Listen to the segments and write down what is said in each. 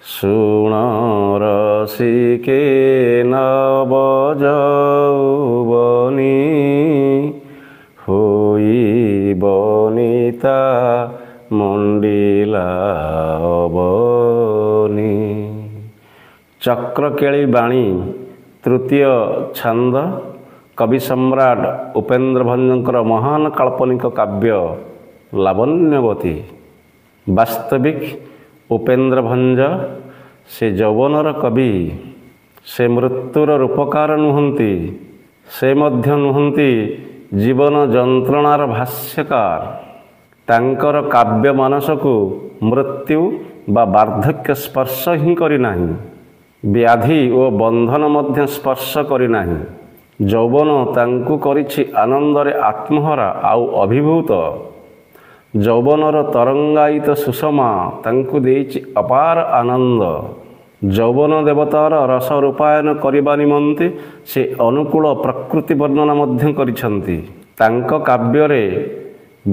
ଶୁଣ ରସିକେ ନବ ଯୌବନି ହୋଇ ବନିତା ମଣ୍ଡିଲା ଅବନି। ଚକ୍ରକେଳି ବାଣୀ ତୃତୀୟ ଛାନ୍ଦ କବି ସମ୍ରାଟ ଉପେନ୍ଦ୍ର ଭଞ୍ଜଙ୍କର ମହାନ କାଳ୍ପନିକ କାବ୍ୟ ଲାବଣ୍ୟବତୀ। ବାସ୍ତବିକ ଉପେନ୍ଦ୍ର ଭଞ୍ଜ ସେ ଯୌବନର କବି, ସେ ମୃତ୍ୟୁର ରୂପକାର ନୁହନ୍ତି, ସେ ମଧ୍ୟ ନୁହନ୍ତି ଜୀବନ ଯନ୍ତ୍ରଣାର ଭାଷ୍ୟକାର। ତାଙ୍କର କାବ୍ୟ ମାନସକୁ ମୃତ୍ୟୁ ବା ବାର୍ଦ୍ଧକ୍ୟ ସ୍ପର୍ଶ ହିଁ କରିନାହିଁ, ବ୍ୟାଧି ଓ ବନ୍ଧନ ମଧ୍ୟ ସ୍ପର୍ଶ କରିନାହିଁ। ଯୌବନ ତାଙ୍କୁ କରିଛି ଆନନ୍ଦରେ ଆତ୍ମହରା ଆଉ ଅଭିଭୂତ। ଯୌବନର ତରଙ୍ଗାୟିତ ସୁଷମା ତାଙ୍କୁ ଦେଇଛି ଅପାର ଆନନ୍ଦ। ଯୌବନ ଦେବତାର ରସ ରୂପାୟନ କରିବା ନିମନ୍ତେ ସେ ଅନୁକୂଳ ପ୍ରକୃତି ବର୍ଣ୍ଣନା ମଧ୍ୟ କରିଛନ୍ତି। ତାଙ୍କ କାବ୍ୟରେ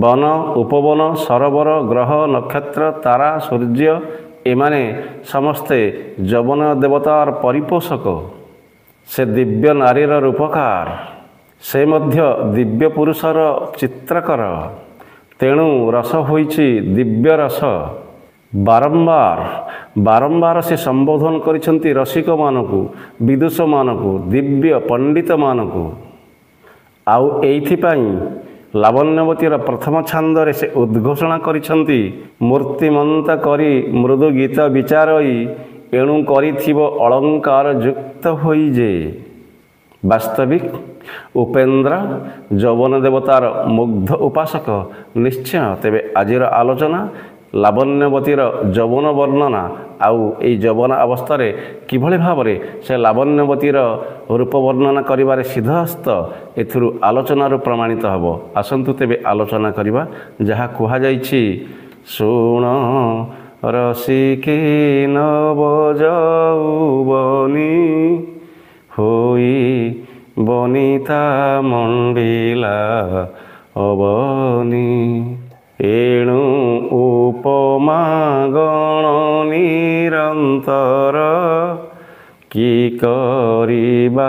ବନ, ଉପବନ, ସରୋବର, ଗ୍ରହ, ନକ୍ଷତ୍ର, ତାରା, ସୂର୍ଯ୍ୟ ଏମାନେ ସମସ୍ତେ ଯୌବନ ଦେବତାର ପରିପୋଷକ। ସେ ଦିବ୍ୟ ନାରୀର ରୂପକାର, ସେ ମଧ୍ୟ ଦିବ୍ୟ ପୁରୁଷର ଚିତ୍ରକର। ତେଣୁ ରସ ହୋଇଛି ଦିବ୍ୟ ରସ। ବାରମ୍ବାର ସେ ସମ୍ବୋଧନ କରିଛନ୍ତି ରସିକମାନଙ୍କୁ, ବିଦୁଷମାନଙ୍କୁ, ଦିବ୍ୟ ପଣ୍ଡିତମାନଙ୍କୁ। ଆଉ ଏଇଥିପାଇଁ ଲାବଣ୍ୟବତୀର ପ୍ରଥମ ଛାନ୍ଦରେ ସେ ଉଦ୍ଘୋଷଣା କରିଛନ୍ତି, ମୂର୍ତ୍ତିମନ୍ତ କରି ମୃଦୁ ଗୀତ ବିଚାରଇ ଏଣୁ କରିଥିବ ଅଳଙ୍କାର ଯୁକ୍ତ ହୋଇ ଯେ। ବାସ୍ତବିକ ଉପେନ୍ଦ୍ର ଯୌବନ ଦେବତାର ମୁଗ୍ଧ ଉପାସକ ନିଶ୍ଚୟ। ତେବେ ଆଜିର ଆଲୋଚନା ଲାବଣ୍ୟବତୀର ଯୌବନ ବର୍ଣ୍ଣନା ଆଉ ଏହି ଯୌବନ ଅବସ୍ଥାରେ କିଭଳି ଭାବରେ ସେ ଲାବଣ୍ୟବତୀର ରୂପ ବର୍ଣ୍ଣନା କରିବାରେ ସିଦ୍ଧହସ୍ତ, ଏଥିରୁ ଆଲୋଚନାରୁ ପ୍ରମାଣିତ ହେବ। ଆସନ୍ତୁ ତେବେ ଆଲୋଚନା କରିବା। ଯାହା କୁହାଯାଇଛି, ଶୁଣ ରସିକେ ନବ ଯୌବନି ହୋଇ ବନିତା ମଣ୍ଡିଲା ଅବନି। ଏଣୁ ଉପମା ଗଣ ନିରନ୍ତର କି କରିବା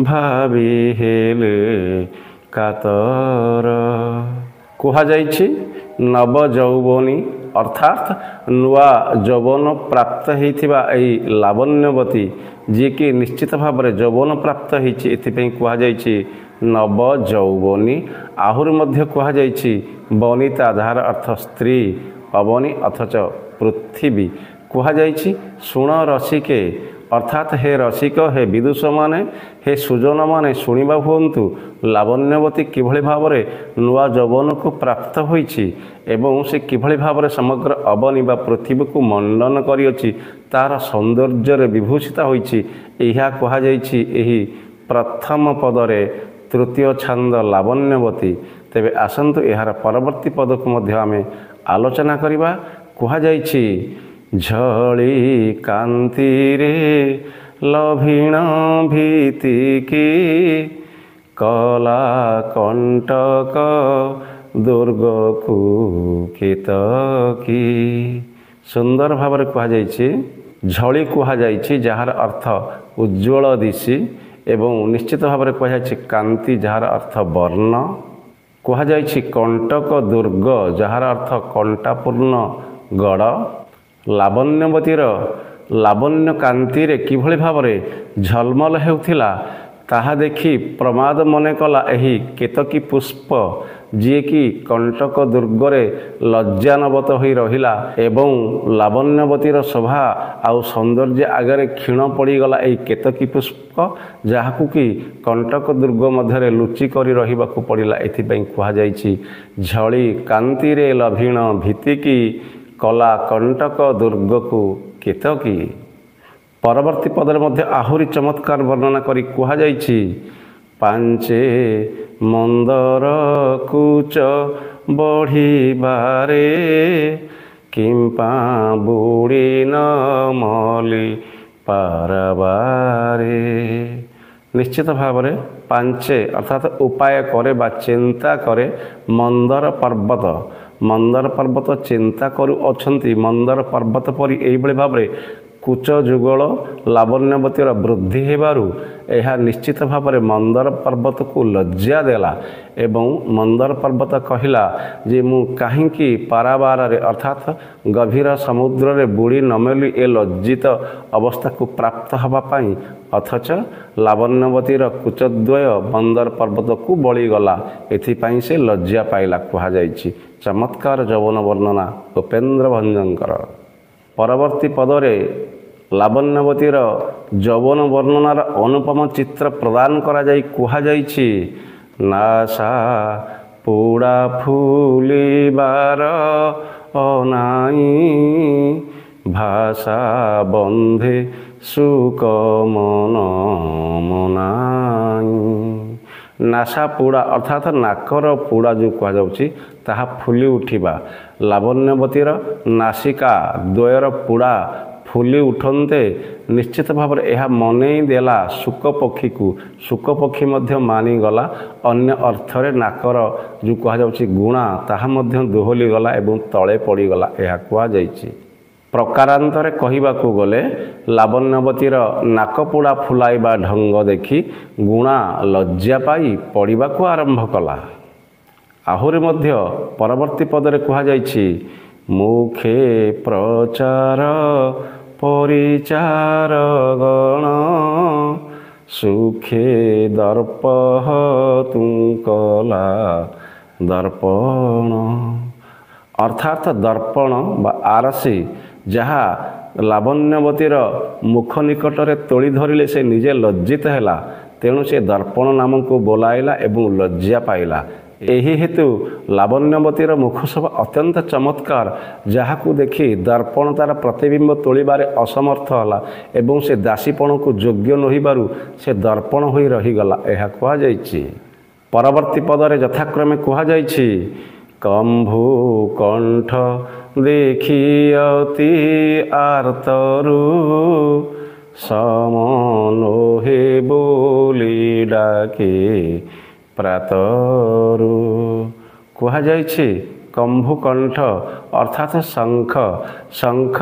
ଭାବି ହେଲେ କାତର। କୁହାଯାଇଛି ନବ ଯୌବନୀ ଅର୍ଥାତ୍ ନୂଆ ଯୌବନ ପ୍ରାପ୍ତ ହୋଇଥିବା ଏହି ଲାବଣ୍ୟବତୀ, ଯିଏକି ନିଶ୍ଚିତ ଭାବରେ ଯୌବନ ପ୍ରାପ୍ତ ହୋଇଛି, ଏଥିପାଇଁ କୁହାଯାଇଛି ନବ ଯୌବନୀ। ଆହୁରି ମଧ୍ୟ କୁହାଯାଇଛି ବନିତା, ଯାହାର ଅର୍ଥ ସ୍ତ୍ରୀ, ଅବନି ଅଥଚ ପୃଥିବୀ। କୁହାଯାଇଛି ଶୁଣ ରସିକେ ଅର୍ଥାତ୍ ହେ ରସିକ, ହେ ବିଦୁଷମାନେ, ହେ ସୁଜନମାନେ ଶୁଣିବା ହୁଅନ୍ତୁ। ଲାବଣ୍ୟବତୀ କିଭଳି ଭାବରେ ନୂଆ ଯୌବନକୁ ପ୍ରାପ୍ତ ହୋଇଛି ଏବଂ ସେ କିଭଳି ଭାବରେ ସମଗ୍ର ଅବନି ବା ପୃଥିବୀକୁ ମଣ୍ଡନ କରିଅଛି, ତାହାର ସୌନ୍ଦର୍ଯ୍ୟରେ ବିଭୂଷିତ ହୋଇଛି, ଏହା କୁହାଯାଇଛି ଏହି ପ୍ରଥମ ପଦରେ ତୃତୀୟ ଛାନ୍ଦ ଲାବଣ୍ୟବତୀ। ତେବେ ଆସନ୍ତୁ ଏହାର ପରବର୍ତ୍ତୀ ପଦକୁ ମଧ୍ୟ ଆମେ ଆଲୋଚନା କରିବା। କୁହାଯାଇଛି, ଝଳି କାନ୍ତିରେ ଲଭିଣ ଭୀତିକି କଲା କଣ୍ଟକ ଦୁର୍ଗକୁ କେତକୀ। ସୁନ୍ଦର ଭାବରେ କୁହାଯାଇଛି। ଝଳି କୁହାଯାଇଛି ଯାହାର ଅର୍ଥ ଉଜ୍ଜ୍ୱଳ ଦିଶି, ଏବଂ ନିଶ୍ଚିତ ଭାବରେ କୁହାଯାଇଛି କାନ୍ତି, ଯାହାର ଅର୍ଥ ବର୍ଣ୍ଣ। କୁହାଯାଇଛି କଣ୍ଟକ ଦୁର୍ଗ, ଯାହାର ଅର୍ଥ କଣ୍ଟାପୂର୍ଣ୍ଣ ଗଡ଼। ଲାବଣ୍ୟବତୀର ଲାବଣ୍ୟ କାନ୍ତିରେ କିଭଳି ଭାବରେ ଝଲମଲ ହେଉଥିଲା, ତାହା ଦେଖି ପ୍ରମାଦ ମନେ କଲା ଏହି କେତକୀ ପୁଷ୍ପ, ଯିଏକି କଣ୍ଟକ ଦୁର୍ଗରେ ଲଜ୍ଜାନବତ ହୋଇ ରହିଲା ଏବଂ ଲାବଣ୍ୟବତୀର ଶୋଭା ଆଉ ସୌନ୍ଦର୍ଯ୍ୟ ଆଗରେ କ୍ଷୀଣ ପଡ଼ିଗଲା ଏହି କେତକୀ ପୁଷ୍ପ, ଯାହାକୁ କି କଣ୍ଟକ ଦୁର୍ଗ ମଧ୍ୟରେ ଲୁଚି କରି ରହିବାକୁ ପଡ଼ିଲା। ଏଥିପାଇଁ କୁହାଯାଇଛି ଝଳି କାନ୍ତିରେ ଲଭିଣ ଭୀତିକି କଲା କଣ୍ଟକ ଦୁର୍ଗକୁ କେତକୀ। ପରବର୍ତ୍ତୀ ପଦରେ ମଧ୍ୟ ଆହୁରି ଚମତ୍କାର ବର୍ଣ୍ଣନା କରି କୁହାଯାଇଛି, ପାଞ୍ଚେ ମନ୍ଦର କୁଚ ବଢ଼ିବାରେ କିମ୍ପା ବୁଡ଼ି ନ ମଲି ପାରବାରେ। ନିଶ୍ଚିତ ଭାବରେ ପାଞ୍ଚେ ଅର୍ଥାତ୍ ଉପାୟ କରେ ବା ଚିନ୍ତା କରେ ମନ୍ଦର ପର୍ବତ। ମନ୍ଦର ପର୍ବତ ଚିନ୍ତା କରୁଅଛନ୍ତି ମନ୍ଦର ପର୍ବତ ପରି ଏଇଭଳି ଭାବରେ କୁଚ ଯୁଗଳ ଲାବଣ୍ୟବତୀର ବୃଦ୍ଧି ହେବାରୁ ଏହା ନିଶ୍ଚିତ ଭାବରେ ମନ୍ଦର ପର୍ବତକୁ ଲଜ୍ଜା ଦେଲା ଏବଂ ମନ୍ଦର ପର୍ବତ କହିଲା ଯେ ମୁଁ କାହିଁକି ପାରାବାରରେ ଅର୍ଥାତ୍ ଗଭୀର ସମୁଦ୍ରରେ ବୁଡ଼ି ନମେଲି ଏ ଲଜ୍ଜିତ ଅବସ୍ଥାକୁ ପ୍ରାପ୍ତ ହେବା ପାଇଁ, ଅଥଚ ଲାବଣ୍ୟବତୀର କୁଚଦ୍ୱୟ ମନ୍ଦର ପର୍ବତକୁ ବଳିଗଲା, ଏଥିପାଇଁ ସେ ଲଜ୍ଜା ପାଇଲା କୁହାଯାଇଛି। ଚମତ୍କାର ଯୌବନ ବର୍ଣ୍ଣନା ଉପେନ୍ଦ୍ର ଭଞ୍ଜଙ୍କର। ପରବର୍ତ୍ତୀ ପଦରେ ଲାବଣ୍ୟବତୀର ଯୌବନ ବର୍ଣ୍ଣନାର ଅନୁପମ ଚିତ୍ର ପ୍ରଦାନ କରାଯାଇ କୁହାଯାଇଛି, ନାସା ପୁଡ଼ା ଫୁଲିବାର ଅନାଇ ଭାଷା ବନ୍ଧେ ସୁକ ମନ ମନାଇ। ନାସା ପୁଡ଼ା ଅର୍ଥାତ୍ ନାକର ପୁଡ଼ା ଯେଉଁ କୁହାଯାଉଛି ତାହା ଫୁଲି ଉଠିବା। ଲାବଣ୍ୟବତୀର ନାସିକା ଦ୍ୱୟର ପୁଡ଼ା ଫୁଲି ଉଠନ୍ତେ ନିଶ୍ଚିତ ଭାବରେ ଏହା ମନେଇ ଦେଲା ଶୁକ ପକ୍ଷୀକୁ। ଶୁକ ପକ୍ଷୀ ମଧ୍ୟ ମାନିଗଲା। ଅନ୍ୟ ଅର୍ଥରେ ନାକର ଯେଉଁ କୁହାଯାଉଛି ଗୁଣା ତାହା ମଧ୍ୟ ଦୋହଲିଗଲା ଏବଂ ତଳେ ପଡ଼ିଗଲା ଏହା କୁହାଯାଇଛି। ପ୍ରକାରାନ୍ତରେ କହିବାକୁ ଗଲେ ଲାବଣ୍ୟବତୀର ନାକପୁଡ଼ା ଫୁଲାଇବା ଢଙ୍ଗ ଦେଖି ଗୁଣା ଲଜ୍ଜା ପାଇ ପଡ଼ିବାକୁ ଆରମ୍ଭ କଲା। ଆହୁରି ମଧ୍ୟ ପରବର୍ତ୍ତୀ ପଦରେ କୁହାଯାଇଛି, ମୁଖେ ପ୍ରଚାର ପରିଚାର ଗଣ ସୁଖେ ଦର୍ପ ତୁଙ୍କଲା ଦର୍ପଣ। ଅର୍ଥାତ୍ ଦର୍ପଣ ବା ଆରସି ଯାହା ଲାବଣ୍ୟବତୀର ମୁଖ ନିକଟରେ ତୋଳି ଧରିଲେ ସେ ନିଜେ ଲଜ୍ଜିତ ହେଲା, ତେଣୁ ସେ ଦର୍ପଣ ନାମକୁ ବୋଲାଇଲା ଏବଂ ଲଜ୍ଜା ପାଇଲା। ଏହି ହେତୁ ଲାବଣ୍ୟବତୀର ମୁଖ ସବୁ ଅତ୍ୟନ୍ତ ଚମତ୍କାର, ଯାହାକୁ ଦେଖି ଦର୍ପଣ ତାର ପ୍ରତିବିମ୍ବ ତୋଳିବାରେ ଅସମର୍ଥ ହେଲା ଏବଂ ସେ ଦାସୀପଣକୁ ଯୋଗ୍ୟ ନୋହିବାରୁ ସେ ଦର୍ପଣ ହୋଇ ରହିଗଲା ଏହା କୁହାଯାଇଛି। ପରବର୍ତ୍ତୀ ପଦରେ ଯଥାକ୍ରମେ କୁହାଯାଇଛି, କମ୍ଭୁ କଣ୍ଠ ଦେଖି ଅତି ଆର୍ତ୍ତରୁ ସମନୋହେ ବୋଲି ଡାକେ ପ୍ରାତରୁ। କୁହାଯାଇଛି କମ୍ଭୁକଣ୍ଠ ଅର୍ଥାତ୍ ଶଙ୍ଖ। ଶଙ୍ଖ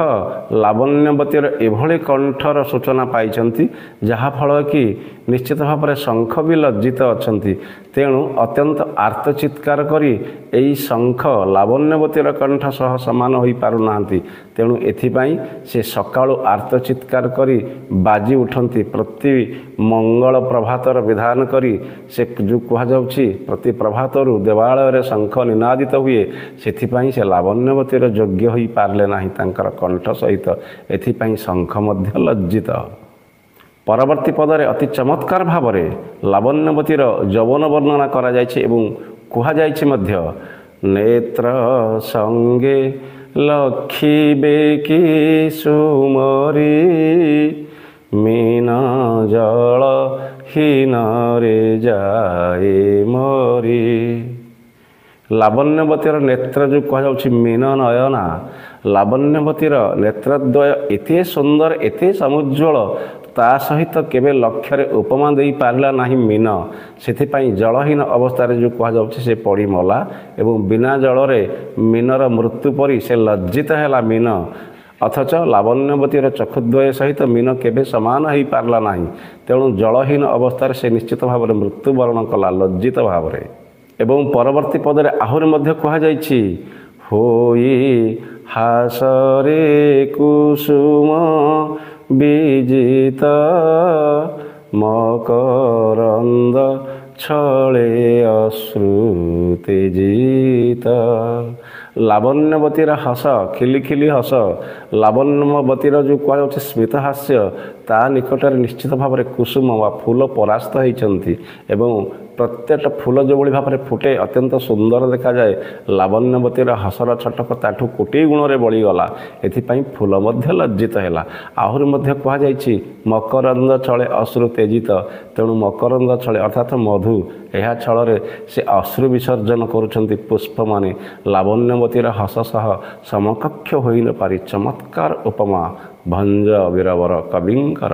ଲାବଣ୍ୟବତୀର ଏଭଳି କଣ୍ଠର ସୂଚନା ପାଇଛନ୍ତି ଯାହାଫଳରେ କି ନିଶ୍ଚିତ ଭାବରେ ଶଙ୍ଖ ବି ଲଜ୍ଜିତ ଅଛନ୍ତି। ତେଣୁ ଅତ୍ୟନ୍ତ ଆର୍ତ୍ତ ଚିତ୍କାର କରି ଏହି ଶଙ୍ଖ ଲାବଣ୍ୟବତୀର କଣ୍ଠ ସହ ସମାନ ହୋଇପାରୁନାହାନ୍ତି। ତେଣୁ ଏଥିପାଇଁ ସେ ସକାଳୁ ଆର୍ତ୍ତ ଚିତ୍କାର କରି ବାଜି ଉଠନ୍ତି। ପ୍ରତି ମଙ୍ଗଳ ପ୍ରଭାତର ବିଧାନ କରି ସେ ଯେଉଁ କୁହାଯାଉଛି ପ୍ରତି ପ୍ରଭାତରୁ ଦେବାଳୟରେ ଶଙ୍ଖ ନିନାଦିତ ହୁଏ, ସେଥିପାଇଁ ସେ ଲାବଣ୍ୟବତୀର ଯୋଗ୍ୟ ହୋଇପାରିଲେ ନାହିଁ ତାଙ୍କର କଣ୍ଠ ସହିତ, ଏଥିପାଇଁ ଶଙ୍ଖ ମଧ୍ୟ ଲଜ୍ଜିତ। ପରବର୍ତ୍ତୀ ପଦରେ ଅତି ଚମତ୍କାର ଭାବରେ ଲାବଣ୍ୟବତୀର ଯୌବନ ବର୍ଣ୍ଣନା କରାଯାଇଛି ଏବଂ କୁହାଯାଇଛି ମଧ୍ୟ, ନେତ୍ର ସଙ୍ଗେ ଲକ୍ଷିବେ କି ସୁମରି ମୀନ ଜଳ ହୀନରେ ଯାଏ ମରି। ଲାବଣ୍ୟବତୀର ନେତ୍ର ଯେଉଁ କୁହାଯାଉଛି ମୀନ ନୟନା, ଲାବଣ୍ୟବତୀର ନେତ୍ରଦ୍ୱୟ ଏତେ ସୁନ୍ଦର ଏତେ ସମୁଜ୍ଜ୍ୱଳ, ତା ସହିତ କେବେ ଲକ୍ଷ୍ୟରେ ଉପମା ଦେଇପାରିଲା ନାହିଁ ମୀନ। ସେଥିପାଇଁ ଜଳହୀନ ଅବସ୍ଥାରେ ଯେଉଁ କୁହାଯାଉଛି ସେ ପଡ଼ି ମଲା ଏବଂ ବିନା ଜଳରେ ମୀନର ମୃତ୍ୟୁ ପରି ସେ ଲଜ୍ଜିତ ହେଲା ମୀନ। ଅଥଚ ଲାବଣ୍ୟବତୀର ଚକ୍ଷୁଦ୍ୱୟ ସହିତ ମୀନ କେବେ ସମାନ ହୋଇପାରିଲା ନାହିଁ। ତେଣୁ ଜଳହୀନ ଅବସ୍ଥାରେ ସେ ନିଶ୍ଚିତ ଭାବରେ ମୃତ୍ୟୁବରଣ କଲା ଲଜ୍ଜିତ ଭାବରେ। ଏବଂ ପରବର୍ତ୍ତୀ ପଦରେ ଆହୁରି ମଧ୍ୟ କୁହାଯାଇଛି, ହୋଇ ହାସରେ କୁସୁମ ବିଜିତ ମକରନ୍ଦ ଛଳେ ଅଶ୍ରୁ ତେଜିତ। ଲାବଣ୍ୟବତୀର ହସ ଖିଲିଖିଲି ହସ, ଲାବଣ୍ୟବତୀର ଯେଉଁ କୁହାଯାଉଛି ସ୍ମିତ ହାସ୍ୟ, ତା ନିକଟରେ ନିଶ୍ଚିତ ଭାବରେ କୁସୁମ ବା ଫୁଲ ପରାସ୍ତ ହୋଇଛନ୍ତି ଏବଂ ପ୍ରତ୍ୟେକଟା ଫୁଲ ଯେଉଁଭଳି ଭାବରେ ଫୁଟେ ଅତ୍ୟନ୍ତ ସୁନ୍ଦର ଦେଖାଯାଏ, ଲାବଣ୍ୟବତୀର ହସର ଛଟକ ତାଠୁ କୋଟି ଗୁଣରେ ବଳିଗଲା। ଏଥିପାଇଁ ଫୁଲ ମଧ୍ୟ ଲଜ୍ଜିତ ହେଲା। ଆହୁରି ମଧ୍ୟ କୁହାଯାଇଛି, ମକରନ୍ଦ ଛଳେ ଅଶ୍ରୁ ତେଜିତ। ତେଣୁ ମକରନ୍ଦ ଛଳେ ଅର୍ଥାତ୍ ମଧୁ, ଏହା ଛଳରେ ସେ ଅଶ୍ରୁ ବିସର୍ଜନ କରୁଛନ୍ତି ପୁଷ୍ପମାନେ। ଲାବଣ୍ୟବତୀର ହସ ସହ ସମକକ୍ଷ ହୋଇନପାରି ଚମତ୍କାର ଉପମା ଭଞ୍ଜ ବୀରବର କବିଙ୍କର।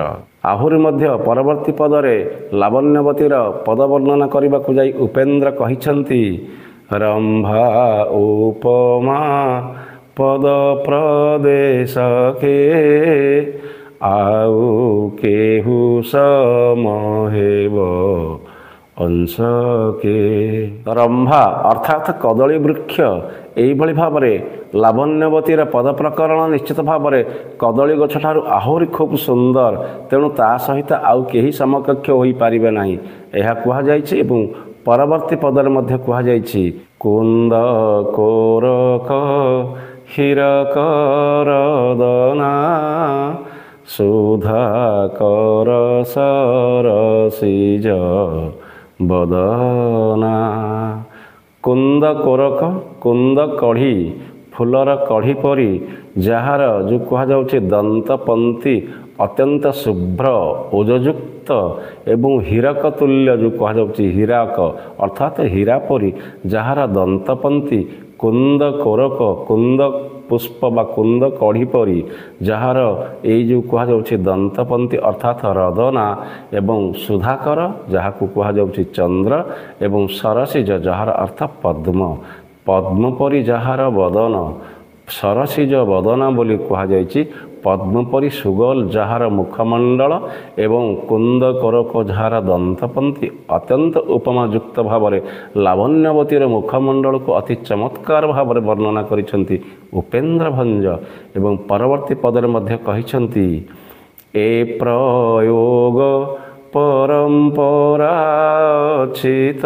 ଆହୁରି ମଧ୍ୟ ପରବର୍ତ୍ତୀ ପଦରେ ଲାବଣ୍ୟବତୀର ପଦ ବର୍ଣ୍ଣନା କରିବାକୁ ଯାଇ ଉପେନ୍ଦ୍ର କହିଛନ୍ତି, ରମ୍ଭା ଉପମା ପଦ ପ୍ରଦେଶକେ ଆଉ କେହୁ ସମହେବ ଅଂଶକେ। ରମ୍ଭା ଅର୍ଥାତ୍ କଦଳୀ ବୃକ୍ଷ ଏଇଭଳି ଭାବରେ ଲାବଣ୍ୟବତୀର ପଦ ପ୍ରକରଣ ନିଶ୍ଚିତ ଭାବରେ କଦଳୀ ଗଛଠାରୁ ଆହୁରି ଖୁବ୍ ସୁନ୍ଦର, ତେଣୁ ତା ସହିତ ଆଉ କେହି ସମକକ୍ଷ ହୋଇପାରିବେ ନାହିଁ ଏହା କୁହାଯାଇଛି। ଏବଂ ପରବର୍ତ୍ତୀ ପଦରେ ମଧ୍ୟ କୁହାଯାଇଛି କୁନ୍ଦ କୋରକ ହୀରକରଦନା ସୁଧାକର ସରସିଜ ବଦନା। କୁନ୍ଦ କୋରକ, କୁନ୍ଦ କଢ଼ି, ଫୁଲର କଢ଼ି ପରି ଯାହାର ଯେଉଁ କୁହାଯାଉଛି ଦନ୍ତପନ୍ତି ଅତ୍ୟନ୍ତ ଶୁଭ୍ର ଓଜଯୁକ୍ତ ଏବଂ ହୀରକ ତୁଲ୍ୟ ଯେଉଁ କୁହାଯାଉଛି ହୀରାକ ଅର୍ଥାତ୍ ହୀରା ପରି ଯାହାର ଦନ୍ତପନ୍ତି, କୁନ୍ଦ କୋରକ କୁନ୍ଦ ପୁଷ୍ପ ବା କୁନ୍ଦ କଢ଼ି ପରି ଯାହାର ଏଇ ଯେଉଁ କୁହାଯାଉଛି ଦନ୍ତପନ୍ତି ଅର୍ଥାତ୍ ରଦନା ଏବଂ ସୁଧାକର ଯାହାକୁ କୁହାଯାଉଛି ଚନ୍ଦ୍ର ଏବଂ ସରସିଜ ଯାହାର ଅର୍ଥ ପଦ୍ମ, ପଦ୍ମ ପରି ଯାହାର ବଦନ, ସରସିଜ ବଦନା ବୋଲି କୁହାଯାଇଛି। ପଦ୍ମ ପରି ସୁଗୋଲ ଯାହାର ମୁଖମଣ୍ଡଳ ଏବଂ କୁନ୍ଦ କୋରକ ଯାହାର ଦନ୍ତପନ୍ତି ଅତ୍ୟନ୍ତ ଉପମାଯୁକ୍ତ ଭାବରେ ଲାବଣ୍ୟବତୀର ମୁଖମଣ୍ଡଳକୁ ଅତି ଚମତ୍କାର ଭାବରେ ବର୍ଣ୍ଣନା କରିଛନ୍ତି ଉପେନ୍ଦ୍ର ଭଞ୍ଜ। ଏବଂ ପରବର୍ତ୍ତୀ ପଦରେ ମଧ୍ୟ କହିଛନ୍ତି ଏ ପ୍ରୟୋଗ ପରମ୍ପରା ଅଛିତ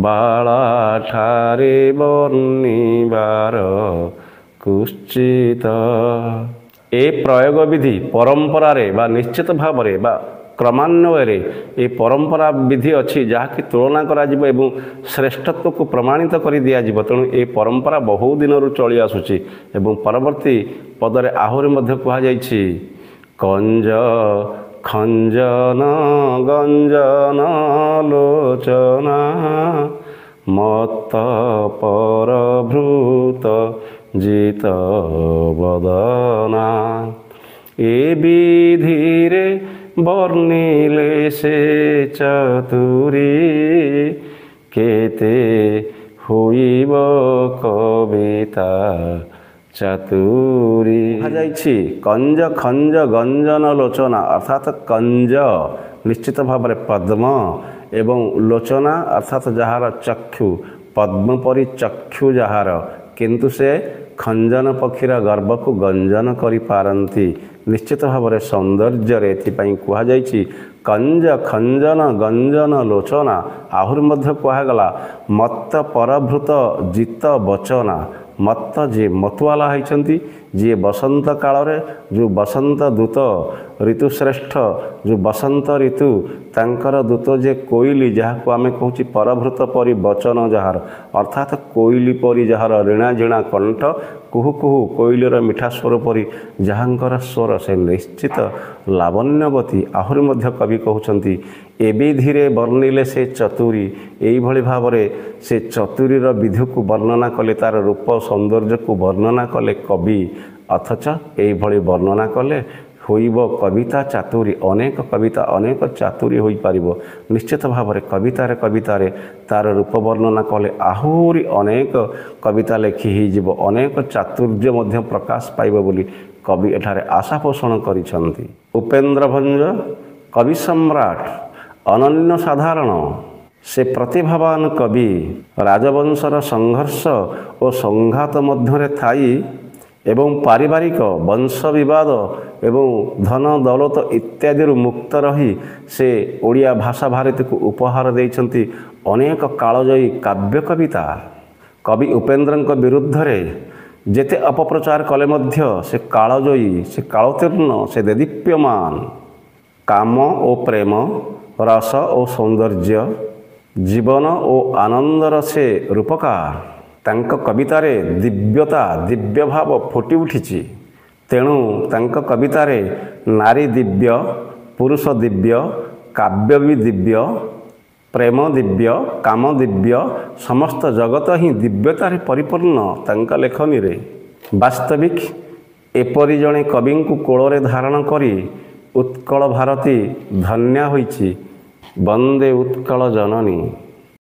ବାଳାଠାରେ ବର୍ଣ୍ଣିବାର କୁଶ୍ଚିତ। ଏ ପ୍ରୟୋଗ ବିଧି ପରମ୍ପରାରେ ବା ନିଶ୍ଚିତ ଭାବରେ ବା କ୍ରମାନ୍ୱୟରେ ଏ ପରମ୍ପରା ବିଧି ଅଛି ଯାହାକି ତୁଳନା କରାଯିବ ଏବଂ ଶ୍ରେଷ୍ଠତ୍ୱକୁ ପ୍ରମାଣିତ କରି ଦିଆଯିବ। ତେଣୁ ଏ ପରମ୍ପରା ବହୁ ଦିନରୁ ଚଳି ଆସୁଛି। ଏବଂ ପରବର୍ତ୍ତୀ ପଦରେ ଆହୁରି ମଧ୍ୟ କୁହାଯାଇଛି କଞ୍ଜ ଖଞ୍ଜନ ଗଞ୍ଜନ ଲୋଚନା ମତ ପରଭୃତ ଜିତ ବଦନା। ଏ ବିଧିରେ ବର୍ଣ୍ଣିଲେ ସେ ଚତୁରୀ କେତେ ହୋଇବ କବିତା ଚାତୁରୀ। କୁହାଯାଇଛି କଞ୍ଜ ଖଞ୍ଜ ଗଞ୍ଜନ ଲୋଚନା ଅର୍ଥାତ୍ କଞ୍ଜ ନିଶ୍ଚିତ ଭାବରେ ପଦ୍ମ ଏବଂ ଲୋଚନା ଅର୍ଥାତ୍ ଯାହାର ଚକ୍ଷୁ ପଦ୍ମ ପରି ଚକ୍ଷୁ ଯାହାର, କିନ୍ତୁ ସେ ଖଞ୍ଜନ ପକ୍ଷୀର ଗର୍ଭକୁ ଗଞ୍ଜନ କରିପାରନ୍ତି ନିଶ୍ଚିତ ଭାବରେ ସୌନ୍ଦର୍ଯ୍ୟରେ। ଏଥିପାଇଁ କୁହାଯାଇଛି କଞ୍ଜ ଖଞ୍ଜନ ଗଞ୍ଜନ ଲୋଚନା। ଆହୁରି ମଧ୍ୟ କୁହାଗଲା ମତ୍ତ ପରଭୃତ ଜିତ ବଚନା। ମତ୍ତ ଯିଏ ମତୁଆଲା ହେଇଛନ୍ତି, ଯିଏ ବସନ୍ତ କାଳରେ ଯେଉଁ ବସନ୍ତ ଦୂତ ଋତୁଶ୍ରେଷ୍ଠ ଯେଉଁ ବସନ୍ତ ଋତୁ ତାଙ୍କର ଦୂତ ଯେ କୋଇଲି ଯାହାକୁ ଆମେ କହୁଛି ପରଭୃତ ପରି ବଚନ ଯାହାର ଅର୍ଥାତ୍ କୋଇଲି ପରି ଯାହାର ରିଣା ଝିଣା କଣ୍ଠ କୁହୁ କୁହୁ କୋଇଲିର ମିଠା ସ୍ୱର ପରି ଯାହାଙ୍କର ସ୍ୱର ସେ ନିଶ୍ଚିତ ଲାବଣ୍ୟବତୀ। ଆହୁରି ମଧ୍ୟ କବି କହୁଛନ୍ତି ଏ ବିଧିରେ ବର୍ଣ୍ଣିଲେ ସେ ଚତୁରୀ। ଏଇଭଳି ଭାବରେ ସେ ଚତୁରୀର ବିଧିକୁ ବର୍ଣ୍ଣନା କଲେ, ତାର ରୂପ ସୌନ୍ଦର୍ଯ୍ୟକୁ ବର୍ଣ୍ଣନା କଲେ କବି। ଅଥଚ ଏଇଭଳି ବର୍ଣ୍ଣନା କଲେ ହୋଇବ କବିତା ଚାତୁରୀ। ଅନେକ କବିତା ଅନେକ ଚାତୁରୀ ହୋଇପାରିବ ନିଶ୍ଚିତ ଭାବରେ। କବିତାରେ ତାର ରୂପ ବର୍ଣ୍ଣନା କଲେ ଆହୁରି ଅନେକ କବିତା ଲେଖି ହୋଇଯିବ, ଅନେକ ଚାତୁର୍ଯ୍ୟ ମଧ୍ୟ ପ୍ରକାଶ ପାଇବ ବୋଲି କବି ଏଠାରେ ଆଶା ପୋଷଣ କରିଛନ୍ତି। ଉପେନ୍ଦ୍ର ଭଞ୍ଜ କବି ସମ୍ରାଟ, ଅନନ୍ୟ ସାଧାରଣ, ସେ ପ୍ରତିଭାବାନ କବି। ରାଜବଂଶର ସଂଘର୍ଷ ଓ ସଂଘାତ ମଧ୍ୟରେ ଥାଇ ଏବଂ ପାରିବାରିକ ବଂଶ ବିବାଦ ଏବଂ ଧନ ଦୌଲତ ଇତ୍ୟାଦିରୁ ମୁକ୍ତ ରହି ସେ ଓଡ଼ିଆ ଭାଷା ଭାରତୀକୁ ଉପହାର ଦେଇଛନ୍ତି ଅନେକ କାଳଜୟୀ କାବ୍ୟ କବିତା। କବି ଉପେନ୍ଦ୍ରଙ୍କ ବିରୁଦ୍ଧରେ ଯେତେ ଅପପ୍ରଚାର କଲେ ମଧ୍ୟ ସେ କାଳଜୟୀ, ସେ କାଳୋତ୍ତୀର୍ଣ୍ଣ, ସେ ଦେଦୀପ୍ୟମାନ। କାମ ଓ ପ୍ରେମ, ରସ ଓ ସୌନ୍ଦର୍ଯ୍ୟ, ଜୀବନ ଓ ଆନନ୍ଦର ସେ ରୂପକାର। ତାଙ୍କ କବିତାରେ ଦିବ୍ୟତା ଦିବ୍ୟଭାବ ଫୁଟି ଉଠିଛି। ତେଣୁ ତାଙ୍କ କବିତାରେ ନାରୀ ଦିବ୍ୟ, ପୁରୁଷ ଦିବ୍ୟ, କାବ୍ୟ ବି ଦିବ୍ୟ, ପ୍ରେମ ଦିବ୍ୟ, କାମ ଦିବ୍ୟ, ସମସ୍ତ ଜଗତ ହିଁ ଦିବ୍ୟତାରେ ପରିପୂର୍ଣ୍ଣ ତାଙ୍କ ଲେଖନୀରେ। ବାସ୍ତବିକ ଏପରି ଜଣେ କବିଙ୍କୁ କୋଳରେ ଧାରଣ କରି ଉତ୍କଳ ଭାରତୀ ଧନ୍ୟା ହୋଇଛି। ବନ୍ଦେ ଉତ୍କଳ ଜନନୀ।